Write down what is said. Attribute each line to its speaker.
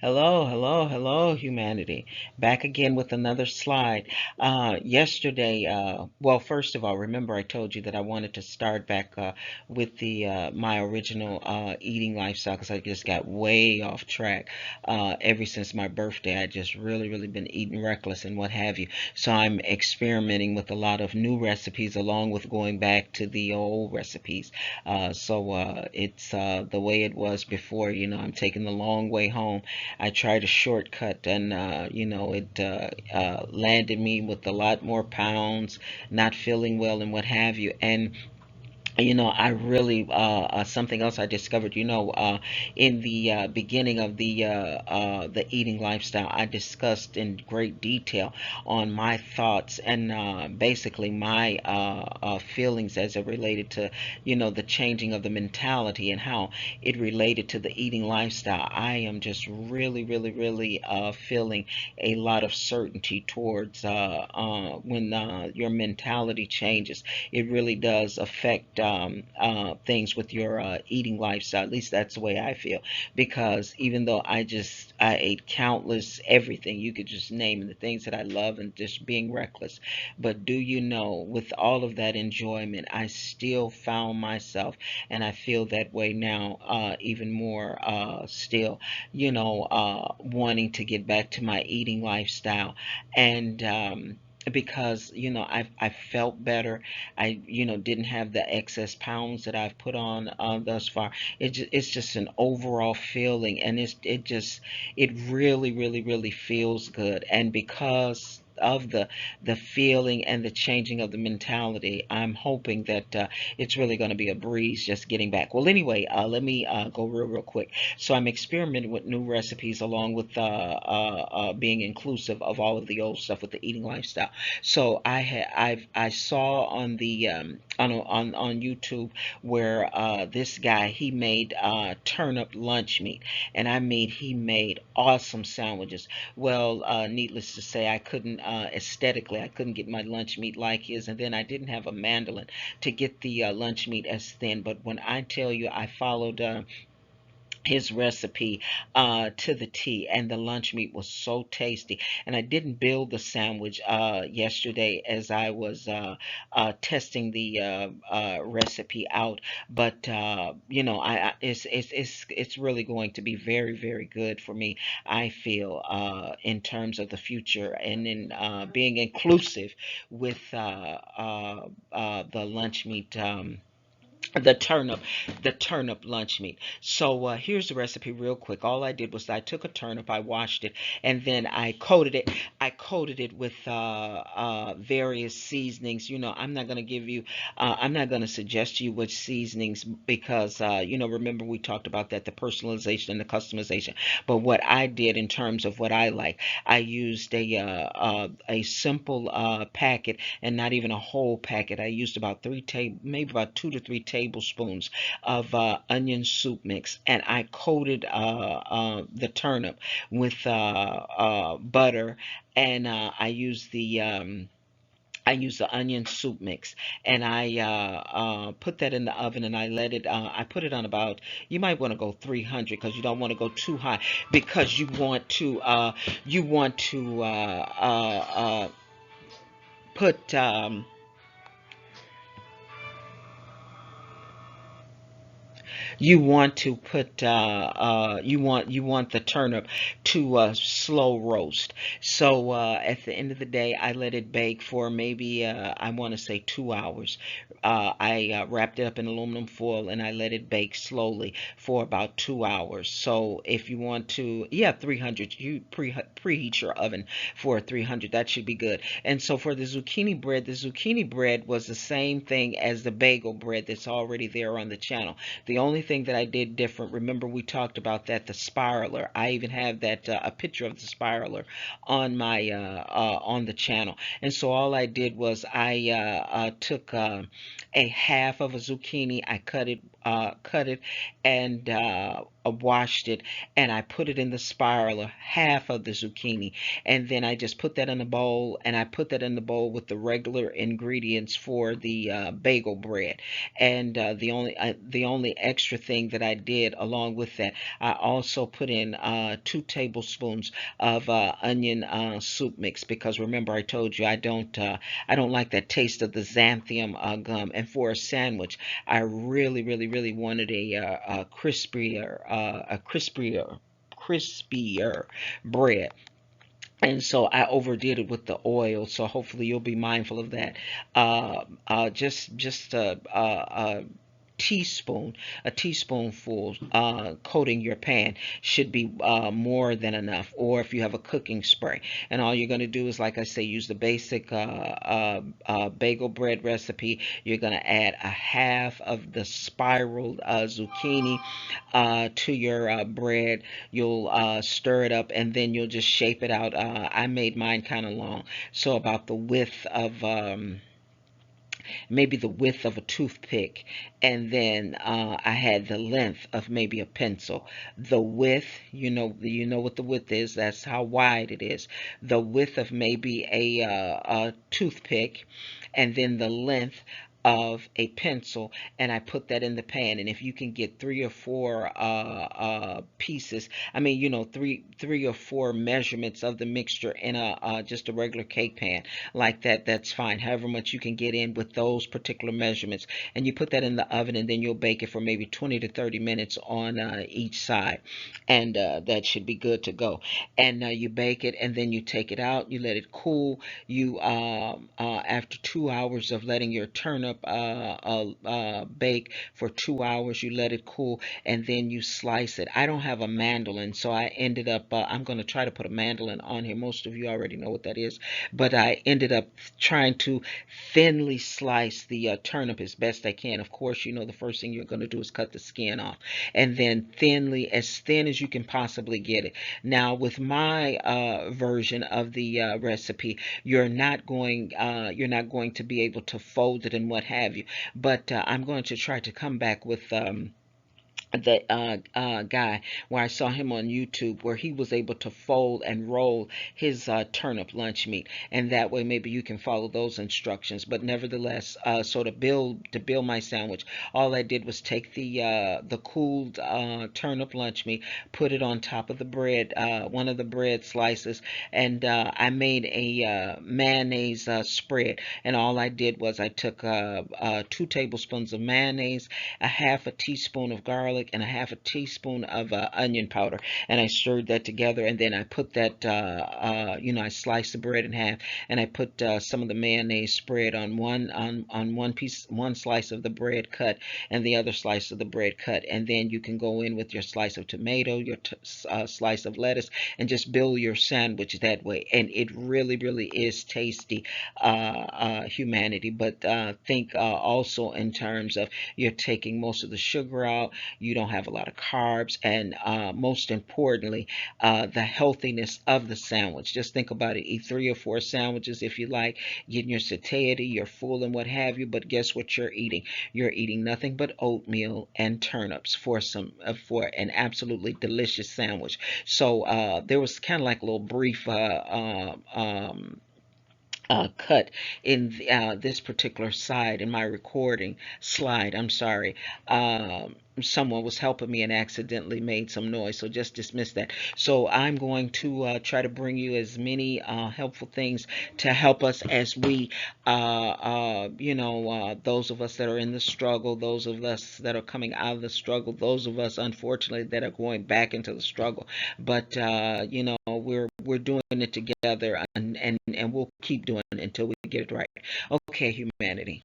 Speaker 1: Hello, hello, hello, humanity. Back again with another slide. Yesterday, well, first of all, remember I told you that I wanted to start back with the my original eating lifestyle because I just got way off track. Ever since my birthday, I just really been eating reckless and what have you. So I'm experimenting with a lot of new recipes along with going back to the old recipes. It's the way it was before. I'm taking the long way home. I tried a shortcut and it landed me with a lot more pounds, not feeling well and what have you. And I really something else I discovered. In the beginning of the eating lifestyle, I discussed in great detail on my thoughts and basically my feelings as it related to the changing of the mentality and how it related to the eating lifestyle. I am just really feeling a lot of certainty towards when your mentality changes. It really does affect things with your eating lifestyle. At least that's the way I feel. Because even though I ate countless everything, you could just name the things that I love and just being reckless. But do you know, with all of that enjoyment, I still found myself, and I feel that way now even more still, wanting to get back to my eating lifestyle. And because I felt better. I didn't have the excess pounds that I've put on thus far. It's just an overall feeling, and it really feels good. And because of the feeling and the changing of the mentality, I'm hoping that it's really going to be a breeze just getting back. Well, anyway, let me go real quick. So I'm experimenting with new recipes along with being inclusive of all of the old stuff with the eating lifestyle. So I saw on the on YouTube where this guy he made turnip lunch meat, and he made awesome sandwiches. Well, needless to say, I couldn't aesthetically I couldn't get my lunch meat like his, and then I didn't have a mandolin to get the lunch meat as thin. But when I tell you, I followed. His recipe to the T, and the lunch meat was so tasty. And I didn't build the sandwich yesterday as I was testing the recipe out, but it's really going to be very good for me. I feel in terms of the future and in being inclusive with the lunch meat. The turnip the turnip lunch meat. So here's the recipe real quick. All I did was I took a turnip, I washed it, and then I coated it with various seasonings. I'm not going to give you I'm not going to suggest to you which seasonings because remember we talked about that, the personalization and the customization. But what I did in terms of what I like, I used a simple packet, and not even a whole packet. I used about maybe about 2 to 3 tablespoons of onion soup mix, and I coated the turnip with butter, and I use the onion soup mix, and I put that in the oven, and I let it. I put it on about. You might want to go 300 because you don't want to go too high, because you want to put you want the turnip to slow roast. So at the end of the day, I let it bake for maybe I want to say 2 hours. I wrapped it up in aluminum foil, and I let it bake slowly for about 2 hours. So if you want to, yeah, 300, you preheat your oven for 300. That should be good. And so for the zucchini bread was the same thing as the bagel bread that's already there on the channel. The only thing that I did different, remember we talked about that, the spiraler. I even have that a picture of the spiraler on my on the channel. And so all I did was I took a half of a zucchini, I cut it and washed it, and I put it in the spiral, half of the zucchini, and then I just put that in a bowl, and I put that in the bowl with the regular ingredients for the bagel bread. And the only extra thing that I did along with that, I also put in 2 tablespoons of onion soup mix, because remember I told you I don't like that taste of the xanthium gum. And for a sandwich, I really, really, really wanted a crispier bread. And so I overdid it with the oil. So hopefully you'll be mindful of that. Just teaspoon, a teaspoonful, coating your pan should be more than enough. Or if you have a cooking spray, and all you're going to do is, like I say, use the basic bagel bread recipe. You're going to add a half of the spiraled zucchini to your bread. You'll stir it up, and then you'll just shape it out. I made mine kind of long, so about the width of maybe the width of a toothpick, and then I had the length of maybe a pencil. The width, you know what the width is. That's how wide it is. The width of maybe a toothpick, and then the length of a pencil, and I put that in the pan. And if you can get 3 or 4 pieces, I mean, three or four measurements of the mixture in a just a regular cake pan like that, that's fine. However much you can get in with those particular measurements, and you put that in the oven, and then you'll bake it for maybe 20 to 30 minutes on each side, and that should be good to go. And you bake it, and then you take it out, you let it cool. You After 2 hours of letting your turnip bake for 2 hours, you let it cool, and then you slice it. I don't have a mandolin, so I ended up I'm going to try to put a mandolin on here. Most of you already know what that is, but I ended up trying to thinly slice the turnip as best I can. Of course, the first thing you're going to do is cut the skin off, and then thinly, as thin as you can possibly get it. Now, with my version of the recipe, you're not going to be able to fold it and what have you. But I'm going to try to come back with the guy where I saw him on YouTube, where he was able to fold and roll his turnip lunch meat, and that way maybe you can follow those instructions. But nevertheless, so to build my sandwich, all I did was take the cooled turnip lunch meat, put it on top of the bread, one of the bread slices, and I made a mayonnaise spread. And all I did was I took 2 tablespoons of mayonnaise, a half a teaspoon of garlic, and a half a teaspoon of onion powder, and I stirred that together. And then I put that, I sliced the bread in half, and I put some of the mayonnaise spread on one slice of the bread cut, and the other slice of the bread cut. And then you can go in with your slice of tomato, your slice of lettuce, and just build your sandwich that way. And it really, really is tasty, humanity. But think also in terms of, you're taking most of the sugar out, you don't have a lot of carbs, and most importantly, the healthiness of the sandwich. Just think about it. Eat 3 or 4 sandwiches if you like, getting your satiety, you're full, and what have you. But guess what you're eating? You're eating nothing but oatmeal and turnips for an absolutely delicious sandwich. So there was kind of like a little brief cut in this particular side in my recording slide. I'm sorry. Someone was helping me and accidentally made some noise, so just dismiss that. So I'm going to try to bring you as many helpful things to help us as we, those of us that are in the struggle, those of us that are coming out of the struggle, those of us, unfortunately, that are going back into the struggle. But we're doing it together, and we'll keep doing it until we get it right. Okay, humanity.